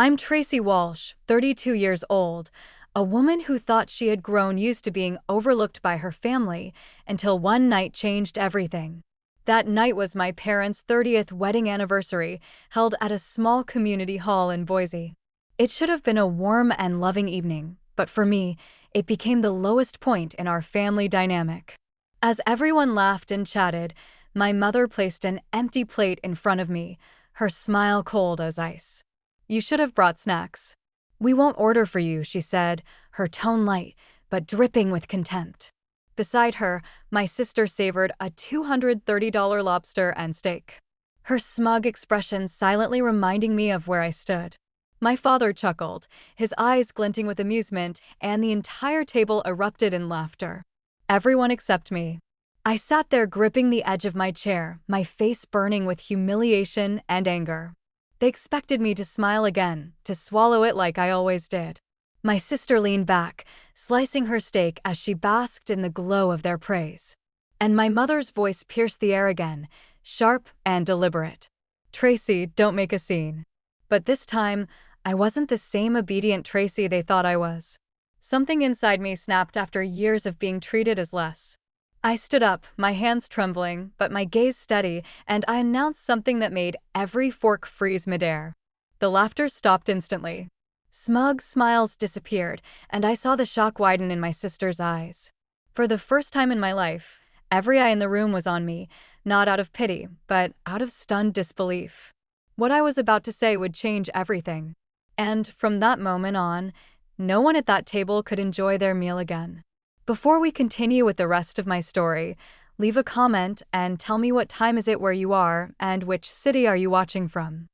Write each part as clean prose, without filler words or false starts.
I'm Tracy Walsh, 32 years old, a woman who thought she had grown used to being overlooked by her family until one night changed everything. That night was my parents' 30th wedding anniversary, held at a small community hall in Boise. It should have been a warm and loving evening, but for me, it became the lowest point in our family dynamic. As everyone laughed and chatted, my mother placed an empty plate in front of me, her smile cold as ice. "You should have brought snacks." "We won't order for you," she said, her tone light, but dripping with contempt. Beside her, my sister savored a $230 lobster and steak, her smug expression silently reminding me of where I stood. My father chuckled, his eyes glinting with amusement, and the entire table erupted in laughter. Everyone except me. I sat there gripping the edge of my chair, my face burning with humiliation and anger. They expected me to smile again, to swallow it like I always did. My sister leaned back, slicing her steak as she basked in the glow of their praise. And my mother's voice pierced the air again, sharp and deliberate. "Tracy, don't make a scene." But this time, I wasn't the same obedient Tracy they thought I was. Something inside me snapped after years of being treated as less. I stood up, my hands trembling, but my gaze steady, and I announced something that made every fork freeze midair. The laughter stopped instantly. Smug smiles disappeared, and I saw the shock widen in my sister's eyes. For the first time in my life, every eye in the room was on me, not out of pity, but out of stunned disbelief. What I was about to say would change everything. And from that moment on, no one at that table could enjoy their meal again. Before we continue with the rest of my story, leave a comment and tell me what time is it where you are and which city are you watching from.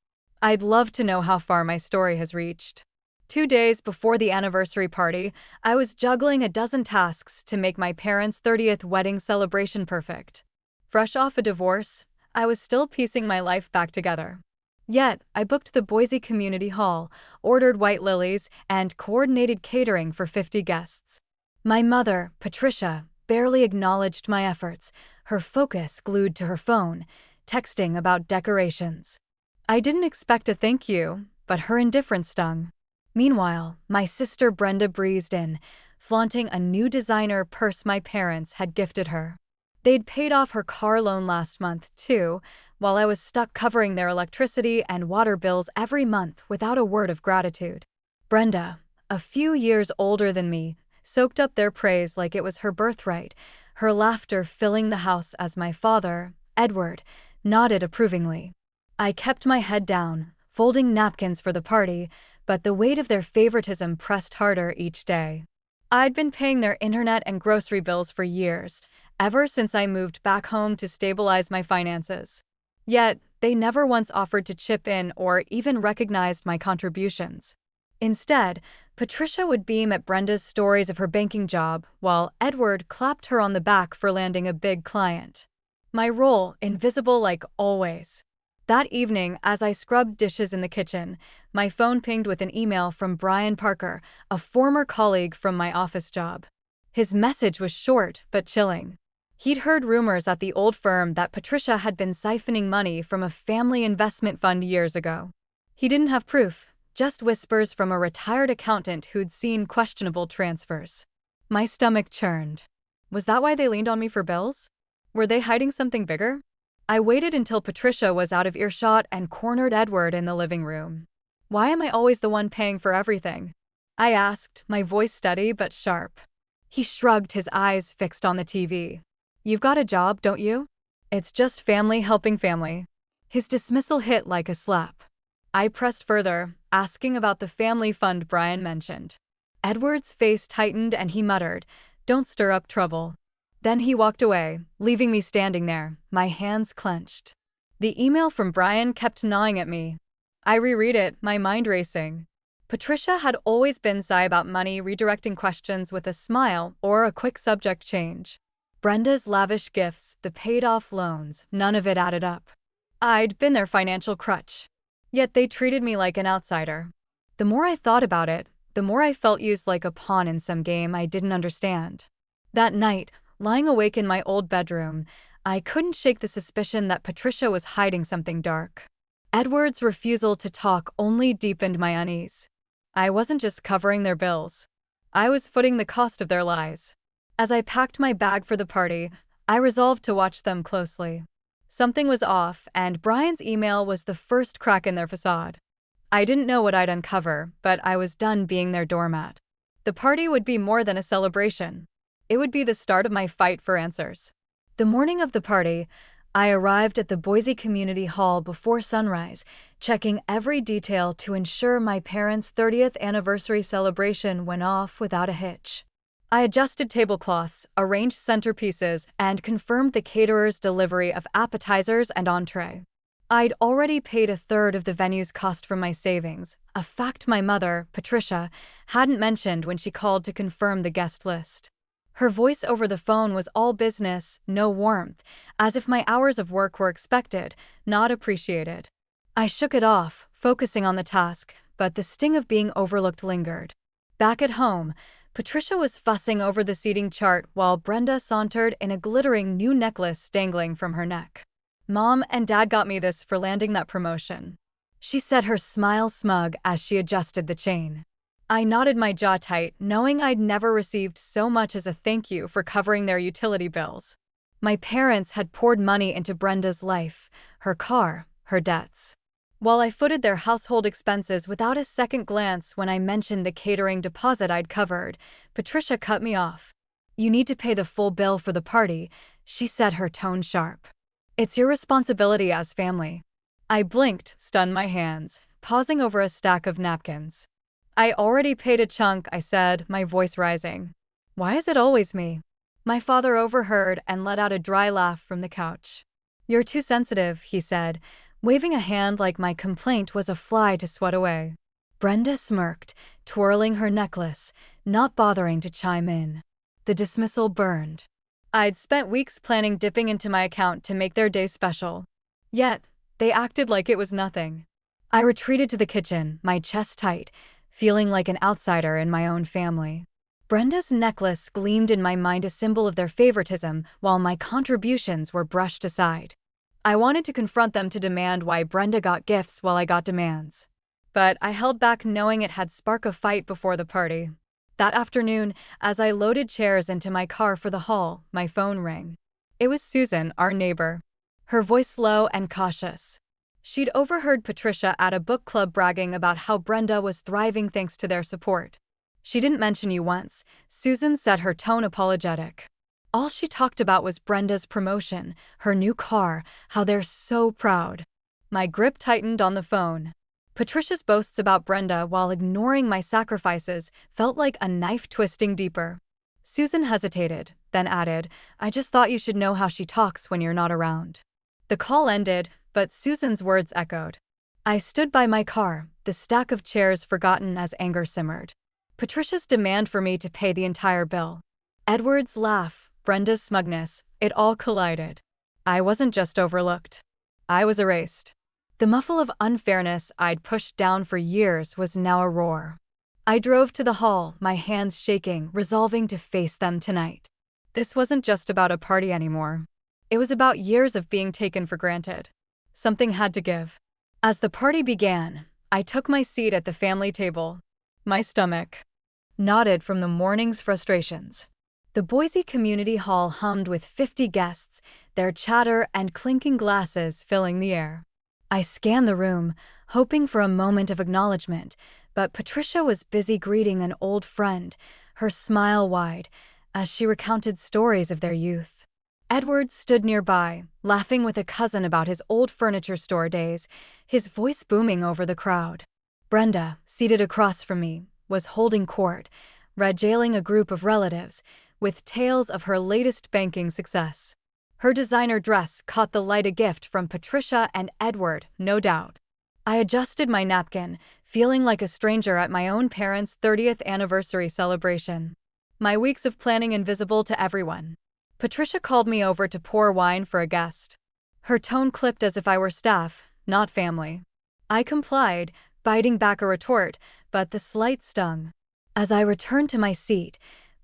I'd love to know how far my story has reached. 2 days before the anniversary party, I was juggling a dozen tasks to make my parents' 30th wedding celebration perfect. Fresh off a divorce, I was still piecing my life back together. Yet, I booked the Boise Community Hall, ordered white lilies, and coordinated catering for 50 guests. My mother, Patricia, barely acknowledged my efforts, her focus glued to her phone, texting about decorations. I didn't expect a thank you, but her indifference stung. Meanwhile, my sister Brenda breezed in, flaunting a new designer purse my parents had gifted her. They'd paid off her car loan last month, too, while I was stuck covering their electricity and water bills every month without a word of gratitude. Brenda, a few years older than me, soaked up their praise like it was her birthright, her laughter filling the house as my father, Edward, nodded approvingly. I kept my head down, folding napkins for the party, but the weight of their favoritism pressed harder each day. I'd been paying their internet and grocery bills for years, ever since I moved back home to stabilize my finances. Yet, they never once offered to chip in or even recognized my contributions. Instead, Patricia would beam at Brenda's stories of her banking job, while Edward clapped her on the back for landing a big client. My role, invisible like always. That evening, as I scrubbed dishes in the kitchen, my phone pinged with an email from Brian Parker, a former colleague from my office job. His message was short but chilling. He'd heard rumors at the old firm that Patricia had been siphoning money from a family investment fund years ago. He didn't have proof, just whispers from a retired accountant who'd seen questionable transfers. My stomach churned. Was that why they leaned on me for bills? Were they hiding something bigger? I waited until Patricia was out of earshot and cornered Edward in the living room. "Why am I always the one paying for everything?" I asked, my voice steady but sharp. He shrugged, his eyes fixed on the TV. "You've got a job, don't you? It's just family helping family." His dismissal hit like a slap. I pressed further, asking about the family fund Brian mentioned. Edward's face tightened and he muttered, "Don't stir up trouble." Then he walked away, leaving me standing there, my hands clenched. The email from Brian kept gnawing at me. I reread it, my mind racing. Patricia had always been shy about money, redirecting questions with a smile or a quick subject change. Brenda's lavish gifts, the paid-off loans, none of it added up. I'd been their financial crutch. Yet they treated me like an outsider. The more I thought about it, the more I felt used like a pawn in some game I didn't understand. That night, lying awake in my old bedroom, I couldn't shake the suspicion that Patricia was hiding something dark. Edward's refusal to talk only deepened my unease. I wasn't just covering their bills. I was footing the cost of their lies. As I packed my bag for the party, I resolved to watch them closely. Something was off, and Brian's email was the first crack in their facade. I didn't know what I'd uncover, but I was done being their doormat. The party would be more than a celebration. It would be the start of my fight for answers. The morning of the party, I arrived at the Boise Community Hall before sunrise, checking every detail to ensure my parents' 30th anniversary celebration went off without a hitch. I adjusted tablecloths, arranged centerpieces, and confirmed the caterer's delivery of appetizers and entree. I'd already paid a third of the venue's cost from my savings, a fact my mother, Patricia, hadn't mentioned when she called to confirm the guest list. Her voice over the phone was all business, no warmth, as if my hours of work were expected, not appreciated. I shook it off, focusing on the task, but the sting of being overlooked lingered. Back at home, Patricia was fussing over the seating chart while Brenda sauntered in a glittering new necklace dangling from her neck. "Mom and Dad got me this for landing that promotion," she said, her smile smug as she adjusted the chain. I nodded my jaw tight, knowing I'd never received so much as a thank you for covering their utility bills. My parents had poured money into Brenda's life, her car, her debts. While I footed their household expenses without a second glance when I mentioned the catering deposit I'd covered, Patricia cut me off. "You need to pay the full bill for the party," she said, her tone sharp. "It's your responsibility as family." I blinked, stunned my hands, pausing over a stack of napkins. "I already paid a chunk," I said, my voice rising. "Why is it always me?" My father overheard and let out a dry laugh from the couch. "You're too sensitive," he said, waving a hand like my complaint was a fly to swat away. Brenda smirked, twirling her necklace, not bothering to chime in. The dismissal burned. I'd spent weeks planning dipping into my account to make their day special. Yet, they acted like it was nothing. I retreated to the kitchen, my chest tight, feeling like an outsider in my own family. Brenda's necklace gleamed in my mind, a symbol of their favoritism, while my contributions were brushed aside. I wanted to confront them to demand why Brenda got gifts while I got demands. But I held back, knowing it had sparked a fight before the party. That afternoon, as I loaded chairs into my car for the hall, my phone rang. It was Susan, our neighbor. Her voice low and cautious. She'd overheard Patricia at a book club bragging about how Brenda was thriving thanks to their support. "She didn't mention you once," Susan said, her tone apologetic. "All she talked about was Brenda's promotion, her new car, how they're so proud." My grip tightened on the phone. Patricia's boasts about Brenda while ignoring my sacrifices felt like a knife twisting deeper. Susan hesitated, then added, "I just thought you should know how she talks when you're not around." The call ended, but Susan's words echoed. I stood by my car, the stack of chairs forgotten as anger simmered. Patricia's demand for me to pay the entire bill. Edward's laugh, Brenda's smugness, it all collided. I wasn't just overlooked. I was erased. The muffle of unfairness I'd pushed down for years was now a roar. I drove to the hall, my hands shaking, resolving to face them tonight. This wasn't just about a party anymore. It was about years of being taken for granted. Something had to give. As the party began, I took my seat at the family table. My stomach knotted from the morning's frustrations. The Boise Community Hall hummed with 50 guests, their chatter and clinking glasses filling the air. I scanned the room, hoping for a moment of acknowledgement, but Patricia was busy greeting an old friend, her smile wide, as she recounted stories of their youth. Edward stood nearby, laughing with a cousin about his old furniture store days, his voice booming over the crowd. Brenda, seated across from me, was holding court, regaling a group of relatives with tales of her latest banking success. Her designer dress caught the light, a gift from Patricia and Edward, no doubt. I adjusted my napkin, feeling like a stranger at my own parents' 30th anniversary celebration. My weeks of planning invisible to everyone. Patricia called me over to pour wine for a guest. Her tone clipped as if I were staff, not family. I complied, biting back a retort, but the slight stung. As I returned to my seat,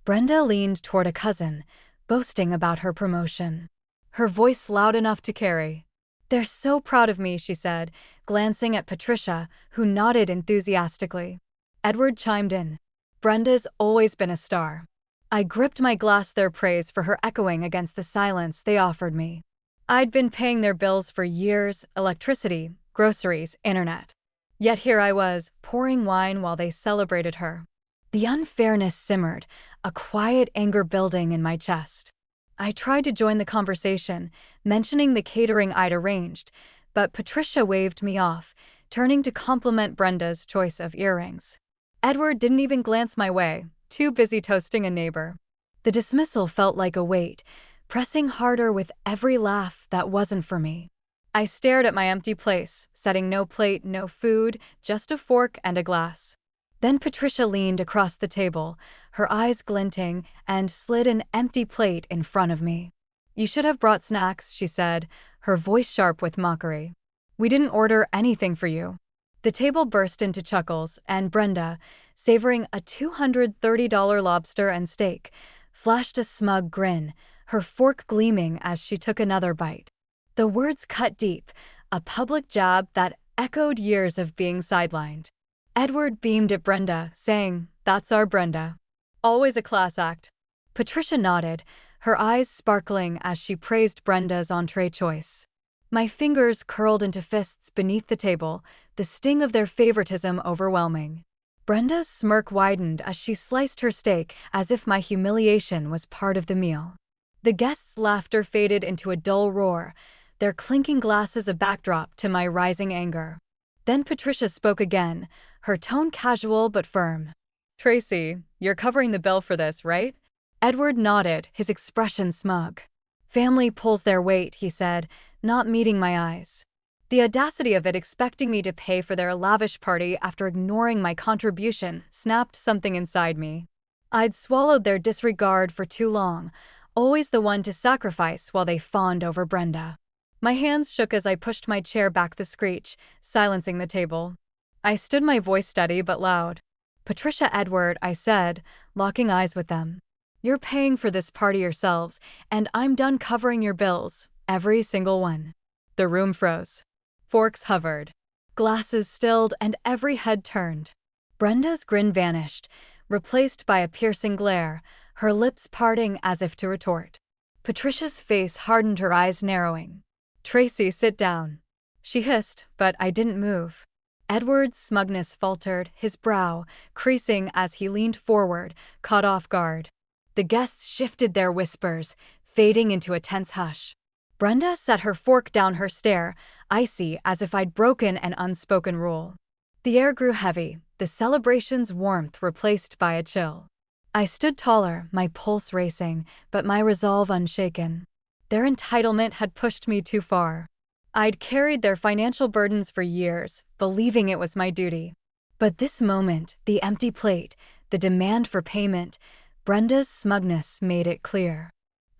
Brenda leaned toward a cousin, boasting about her promotion. Her voice loud enough to carry. "They're so proud of me," she said, glancing at Patricia, who nodded enthusiastically. Edward chimed in. "Brenda's always been a star." I gripped my glass, their praise for her echoing against the silence they offered me. I'd been paying their bills for years: electricity, groceries, internet. Yet here I was, pouring wine while they celebrated her. The unfairness simmered, a quiet anger building in my chest. I tried to join the conversation, mentioning the catering I'd arranged, but Patricia waved me off, turning to compliment Brenda's choice of earrings. Edward didn't even glance my way, too busy toasting a neighbor. The dismissal felt like a weight, pressing harder with every laugh that wasn't for me. I stared at my empty place, setting no plate, no food, just a fork and a glass. Then Patricia leaned across the table, her eyes glinting, and slid an empty plate in front of me. "You should have brought snacks," she said, her voice sharp with mockery. "We didn't order anything for you." The table burst into chuckles, and Brenda, savoring a $230 lobster and steak, flashed a smug grin, her fork gleaming as she took another bite. The words cut deep, a public jab that echoed years of being sidelined. Edward beamed at Brenda, saying, "That's our Brenda. Always a class act." Patricia nodded, her eyes sparkling as she praised Brenda's entree choice. My fingers curled into fists beneath the table, the sting of their favoritism overwhelming. Brenda's smirk widened as she sliced her steak, as if my humiliation was part of the meal. The guests' laughter faded into a dull roar, their clinking glasses a backdrop to my rising anger. Then Patricia spoke again, her tone casual but firm. "Tracy, you're covering the bill for this, right?" Edward nodded, his expression smug. "Family pulls their weight," he said, not meeting my eyes. The audacity of it, expecting me to pay for their lavish party after ignoring my contribution, snapped something inside me. I'd swallowed their disregard for too long, always the one to sacrifice while they fawned over Brenda. My hands shook as I pushed my chair back, the screech, silencing the table. I stood, my voice steady but loud. "Patricia, Edward," I said, locking eyes with them. "You're paying for this party yourselves, and I'm done covering your bills, every single one." The room froze. Forks hovered. Glasses stilled, and every head turned. Brenda's grin vanished, replaced by a piercing glare, her lips parting as if to retort. Patricia's face hardened, her eyes narrowing. "Tracy, sit down," she hissed, but I didn't move. Edward's smugness faltered, his brow creasing as he leaned forward, caught off guard. The guests shifted their whispers, fading into a tense hush. Brenda set her fork down, her stare icy as if I'd broken an unspoken rule. The air grew heavy, the celebration's warmth replaced by a chill. I stood taller, my pulse racing, but my resolve unshaken. Their entitlement had pushed me too far. I'd carried their financial burdens for years, believing it was my duty. But this moment, the empty plate, the demand for payment, Brenda's smugness made it clear.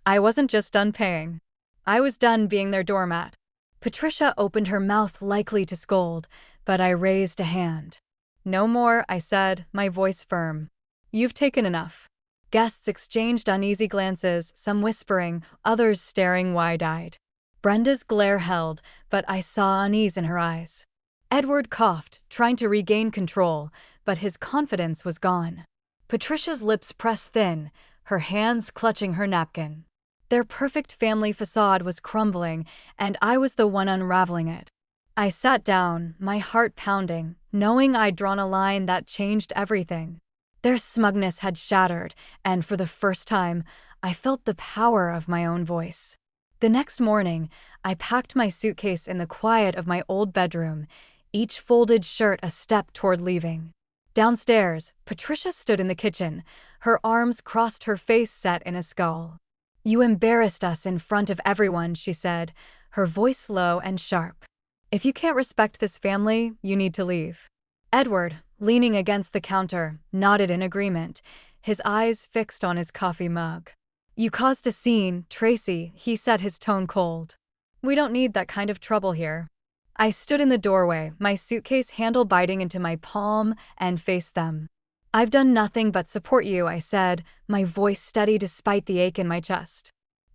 I wasn't just done paying. I was done being their doormat. Patricia opened her mouth, likely to scold, but I raised a hand. "No more," I said, my voice firm. "You've taken enough." Guests exchanged uneasy glances, some whispering, others staring wide-eyed. Brenda's glare held, but I saw unease in her eyes. Edward coughed, trying to regain control, but his confidence was gone. Patricia's lips pressed thin, her hands clutching her napkin. Their perfect family facade was crumbling, and I was the one unraveling it. I sat down, my heart pounding, knowing I'd drawn a line that changed everything. Their smugness had shattered, and for the first time, I felt the power of my own voice. The next morning, I packed my suitcase in the quiet of my old bedroom, each folded shirt a step toward leaving. Downstairs, Patricia stood in the kitchen, her arms crossed, her face set in a scowl. "You embarrassed us in front of everyone," she said, her voice low and sharp. "If you can't respect this family, you need to leave." Edward, leaning against the counter, nodded in agreement, his eyes fixed on his coffee mug. "You caused a scene, Tracy," he said, his tone cold. "We don't need that kind of trouble here." I stood in the doorway, my suitcase handle biting into my palm, and faced them. "I've done nothing but support you," I said, my voice steady despite the ache in my chest.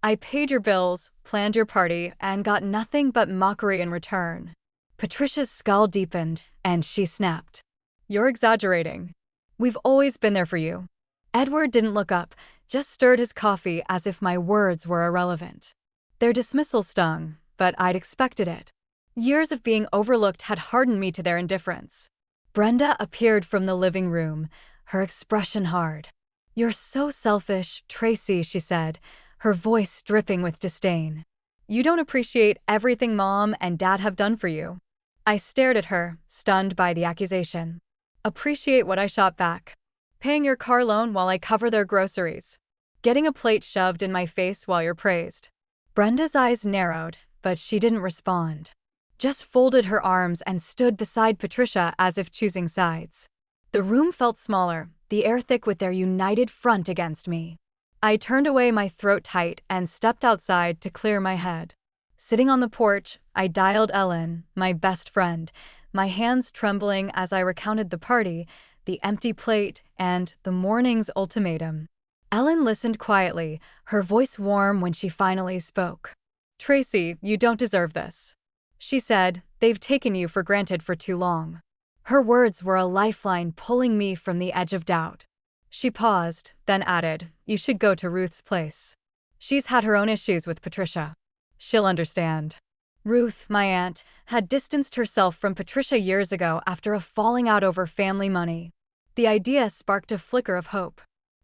I paid your bills, planned your party, and got nothing but mockery in return. Patricia's skull deepened, and she snapped. You're exaggerating. We've always been there for you. Edward didn't look up, just stirred his coffee as if my words were irrelevant. Their dismissal stung, but I'd expected it. Years of being overlooked had hardened me to their indifference. Brenda appeared from the living room, her expression hard. You're so selfish, Tracy, she said, her voice dripping with disdain. You don't appreciate everything Mom and Dad have done for you. I stared at her, stunned by the accusation. Appreciate what I shot back. Paying your car loan while I cover their groceries. Getting a plate shoved in my face while you're praised. Brenda's eyes narrowed, but she didn't respond. Just folded her arms and stood beside Patricia as if choosing sides. The room felt smaller, the air thick with their united front against me. I turned away, my throat tight, and stepped outside to clear my head. Sitting on the porch, I dialed Ellen, my best friend, my hands trembling as I recounted the party, the empty plate, and the morning's ultimatum. Ellen listened quietly, her voice warm when she finally spoke. Tracy, you don't deserve this. She said, they've taken you for granted for too long. Her words were a lifeline pulling me from the edge of doubt. She paused, then added, you should go to Ruth's place. She's had her own issues with Patricia. She'll understand. Ruth, my aunt, had distanced herself from Patricia years ago after a falling out over family money. The idea sparked a flicker of hope.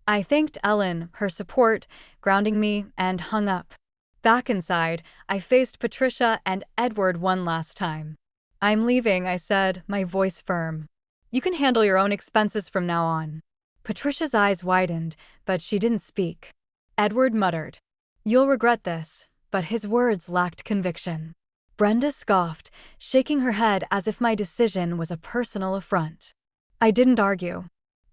I thanked Ellen, her support, grounding me, and hung up. Back inside, I faced Patricia and Edward one last time. I'm leaving, I said, my voice firm. You can handle your own expenses from now on. Patricia's eyes widened, but she didn't speak. Edward muttered, you'll regret this, but his words lacked conviction. Brenda scoffed, shaking her head as if my decision was a personal affront. I didn't argue.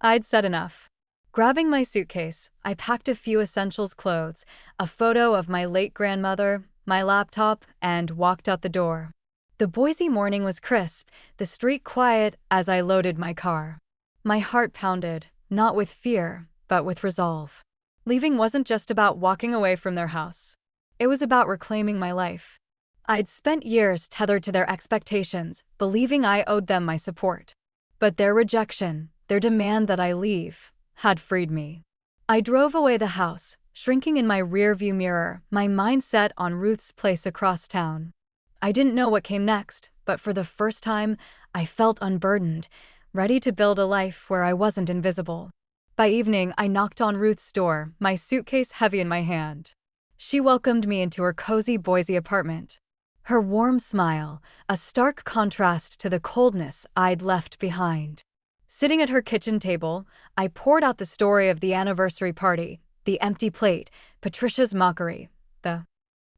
I'd said enough. Grabbing my suitcase, I packed a few essentials clothes, a photo of my late grandmother, my laptop, and walked out the door. The Boise morning was crisp, the street quiet as I loaded my car. My heart pounded, not with fear, but with resolve. Leaving wasn't just about walking away from their house. It was about reclaiming my life. I'd spent years tethered to their expectations, believing I owed them my support. But their rejection, their demand that I leave, had freed me. I drove away the house, shrinking in my rearview mirror, my mind set on Ruth's place across town. I didn't know what came next, but for the first time, I felt unburdened, ready to build a life where I wasn't invisible. By evening, I knocked on Ruth's door, my suitcase heavy in my hand. She welcomed me into her cozy Boise apartment. Her warm smile, a stark contrast to the coldness I'd left behind. Sitting at her kitchen table, I poured out the story of the anniversary party, the empty plate, Patricia's mockery, the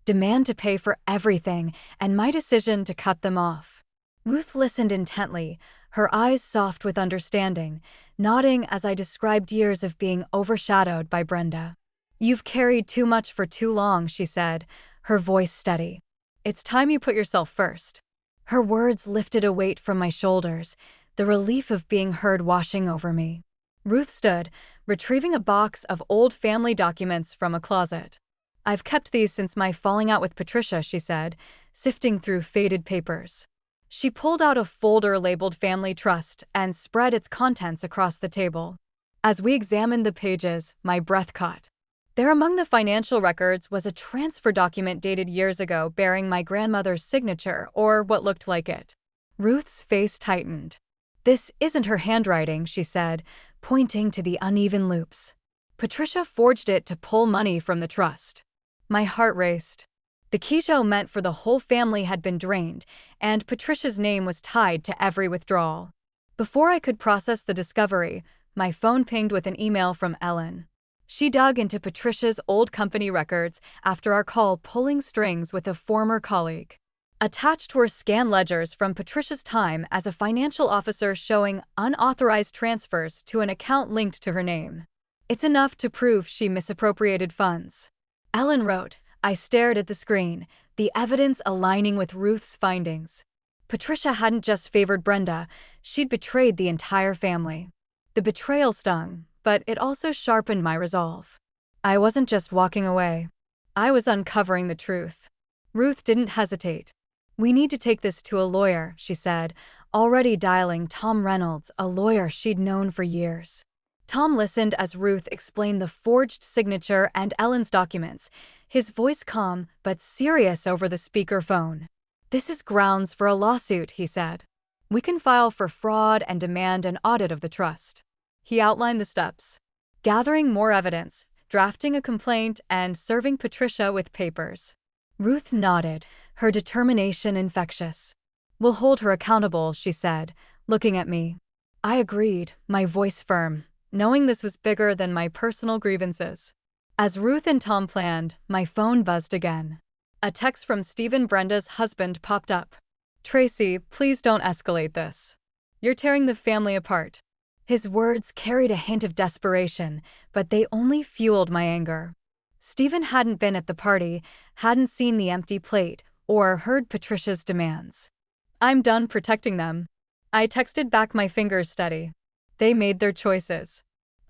demand to pay for everything, and my decision to cut them off. Ruth listened intently, her eyes soft with understanding, nodding as I described years of being overshadowed by Brenda. You've carried too much for too long, she said, her voice steady. It's time you put yourself first. Her words lifted a weight from my shoulders, the relief of being heard washing over me. Ruth stood, retrieving a box of old family documents from a closet. I've kept these since my falling out with Patricia, she said, sifting through faded papers. She pulled out a folder labeled Family Trust and spread its contents across the table. As we examined the pages, my breath caught. There among the financial records was a transfer document dated years ago bearing my grandmother's signature, or what looked like it. Ruth's face tightened. This isn't her handwriting, she said, pointing to the uneven loops. Patricia forged it to pull money from the trust. My heart raced. The quijo meant for the whole family had been drained, and Patricia's name was tied to every withdrawal. Before I could process the discovery, my phone pinged with an email from Ellen. She dug into Patricia's old company records after our call, pulling strings with a former colleague. Attached were scan ledgers from Patricia's time as a financial officer showing unauthorized transfers to an account linked to her name. It's enough to prove she misappropriated funds. Ellen wrote. I stared at the screen, the evidence aligning with Ruth's findings. Patricia hadn't just favored Brenda, she'd betrayed the entire family. The betrayal stung, but it also sharpened my resolve. I wasn't just walking away. I was uncovering the truth. Ruth didn't hesitate. "We need to take this to a lawyer," she said, already dialing Tom Reynolds, a lawyer she'd known for years. Tom listened as Ruth explained the forged signature and Ellen's documents, his voice calm but serious over the speakerphone. "This is grounds for a lawsuit," he said. "We can file for fraud and demand an audit of the trust." He outlined the steps: gathering more evidence, drafting a complaint, and serving Patricia with papers. Ruth nodded, her determination infectious. "We'll hold her accountable," she said, looking at me. I agreed, my voice firm, knowing this was bigger than my personal grievances. As Ruth and Tom planned, my phone buzzed again. A text from Stephen, Brenda's husband, popped up. "Tracy, please don't escalate this. You're tearing the family apart." His words carried a hint of desperation, but they only fueled my anger. Stephen hadn't been at the party, hadn't seen the empty plate, or heard Patricia's demands. "I'm done protecting them." I texted back, my fingers steady. They made their choices.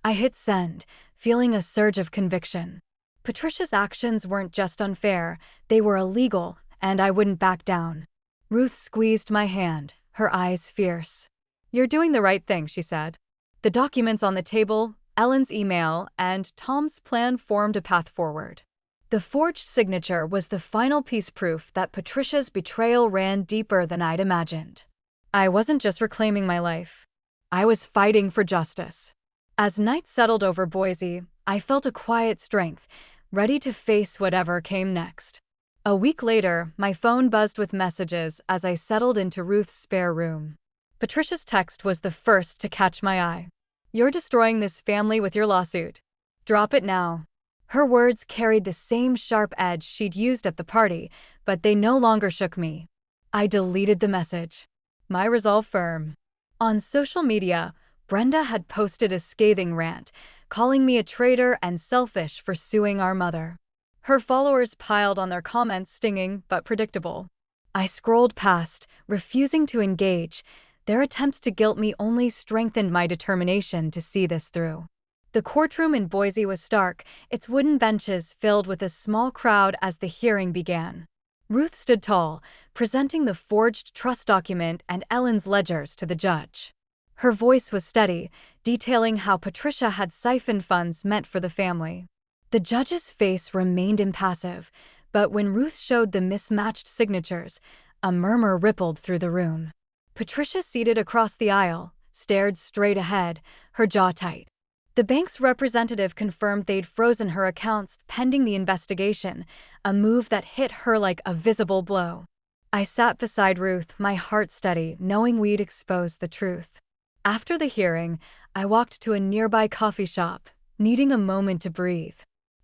I hit send, feeling a surge of conviction. Patricia's actions weren't just unfair, they were illegal, and I wouldn't back down. Ruth squeezed my hand, her eyes fierce. "You're doing the right thing," she said. The documents on the table, Ellen's email, and Tom's plan formed a path forward. The forged signature was the final piece, proof that Patricia's betrayal ran deeper than I'd imagined. I wasn't just reclaiming my life. I was fighting for justice. As night settled over Boise, I felt a quiet strength, ready to face whatever came next. A week later, my phone buzzed with messages as I settled into Ruth's spare room. Patricia's text was the first to catch my eye. "You're destroying this family with your lawsuit. Drop it now." Her words carried the same sharp edge she'd used at the party, but they no longer shook me. I deleted the message, my resolve firm. On social media, Brenda had posted a scathing rant, calling me a traitor and selfish for suing our mother. Her followers piled on, their comments stinging but predictable. I scrolled past, refusing to engage. Their attempts to guilt me only strengthened my determination to see this through. The courtroom in Boise was stark, its wooden benches filled with a small crowd as the hearing began. Ruth stood tall, presenting the forged trust document and Ellen's ledgers to the judge. Her voice was steady, detailing how Patricia had siphoned funds meant for the family. The judge's face remained impassive, but when Ruth showed the mismatched signatures, a murmur rippled through the room. Patricia, seated across the aisle, stared straight ahead, her jaw tight. The bank's representative confirmed they'd frozen her accounts pending the investigation, a move that hit her like a visible blow. I sat beside Ruth, my heart steady, knowing we'd exposed the truth. After the hearing, I walked to a nearby coffee shop, needing a moment to breathe.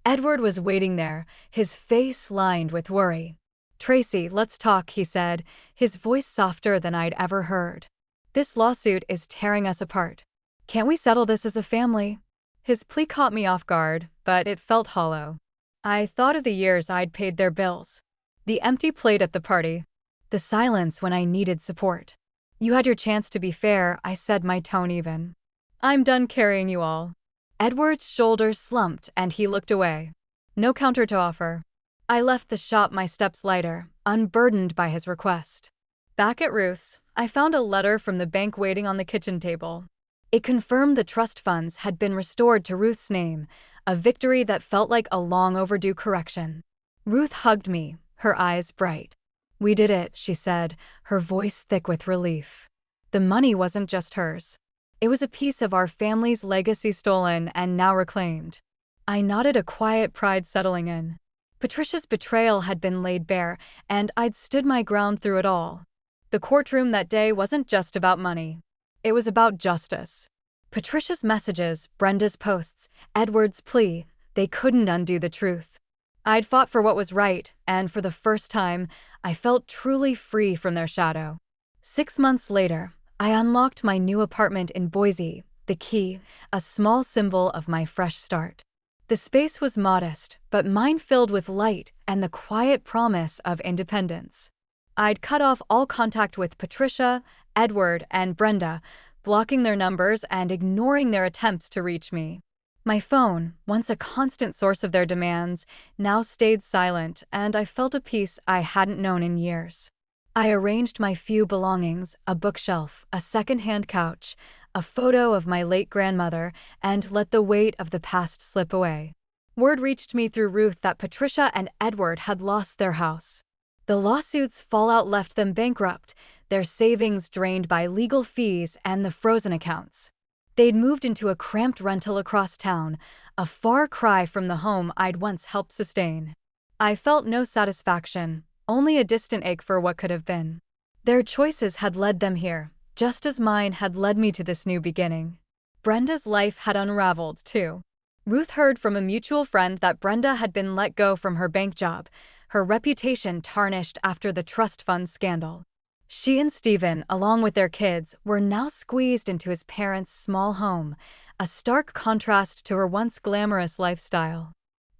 Edward was waiting there, his face lined with worry. "Tracy, let's talk," he said, his voice softer than I'd ever heard. "This lawsuit is tearing us apart. Can't we settle this as a family?" His plea caught me off guard, but it felt hollow. I thought of the years I'd paid their bills. The empty plate at the party. The silence when I needed support. "You had your chance to be fair," I said, my tone even. "I'm done carrying you all." Edward's shoulders slumped and he looked away. No counter to offer. I left the shop, my steps lighter, unburdened by his request. Back at Ruth's, I found a letter from the bank waiting on the kitchen table. It confirmed the trust funds had been restored to Ruth's name, a victory that felt like a long overdue correction. Ruth hugged me, her eyes bright. "We did it," she said, her voice thick with relief. The money wasn't just hers. It was a piece of our family's legacy, stolen and now reclaimed. I nodded, a quiet pride settling in. Patricia's betrayal had been laid bare, and I'd stood my ground through it all. The courtroom that day wasn't just about money. It was about justice. Patricia's messages, Brenda's posts, Edward's plea, they couldn't undo the truth. I'd fought for what was right, and for the first time, I felt truly free from their shadow. 6 months later, I unlocked my new apartment in Boise, the key, a small symbol of my fresh start. The space was modest, but mine filled with light and the quiet promise of independence. I'd cut off all contact with Patricia, Edward, and Brenda, blocking their numbers and ignoring their attempts to reach me. My phone, once a constant source of their demands, now stayed silent, and I felt a peace I hadn't known in years. I arranged my few belongings, a bookshelf, a second-hand couch, a photo of my late grandmother, and let the weight of the past slip away. Word reached me through Ruth that Patricia and Edward had lost their house. The lawsuit's fallout left them bankrupt, their savings drained by legal fees and the frozen accounts. They'd moved into a cramped rental across town, a far cry from the home I'd once helped sustain. I felt no satisfaction, only a distant ache for what could have been. Their choices had led them here, just as mine had led me to this new beginning. Brenda's life had unraveled, too. Ruth heard from a mutual friend that Brenda had been let go from her bank job, her reputation tarnished after the trust fund scandal. She and Stephen, along with their kids, were now squeezed into his parents' small home, a stark contrast to her once glamorous lifestyle.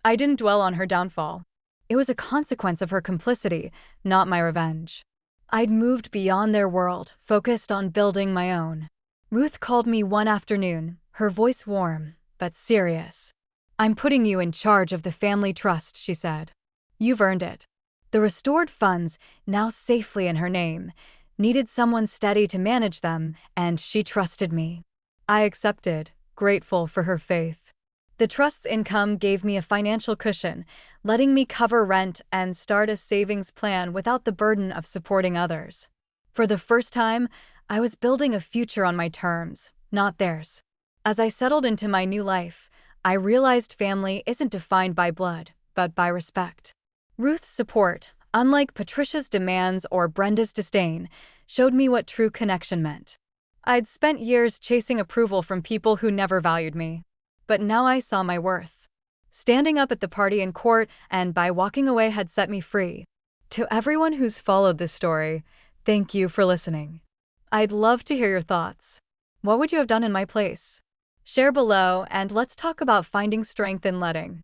I didn't dwell on her downfall. It was a consequence of her complicity, not my revenge. I'd moved beyond their world, focused on building my own. Ruth called me one afternoon, her voice warm, but serious. "I'm putting you in charge of the family trust," she said. "You've earned it." The restored funds, now safely in her name, needed someone steady to manage them, and she trusted me. I accepted, grateful for her faith. The trust's income gave me a financial cushion, letting me cover rent and start a savings plan without the burden of supporting others. For the first time, I was building a future on my terms, not theirs. As I settled into my new life, I realized family isn't defined by blood, but by respect. Ruth's support, unlike Patricia's demands or Brenda's disdain, showed me what true connection meant. I'd spent years chasing approval from people who never valued me. But now I saw my worth. Standing up at the party in court and by walking away had set me free. To everyone who's followed this story, thank you for listening. I'd love to hear your thoughts. What would you have done in my place? Share below and let's talk about finding strength in letting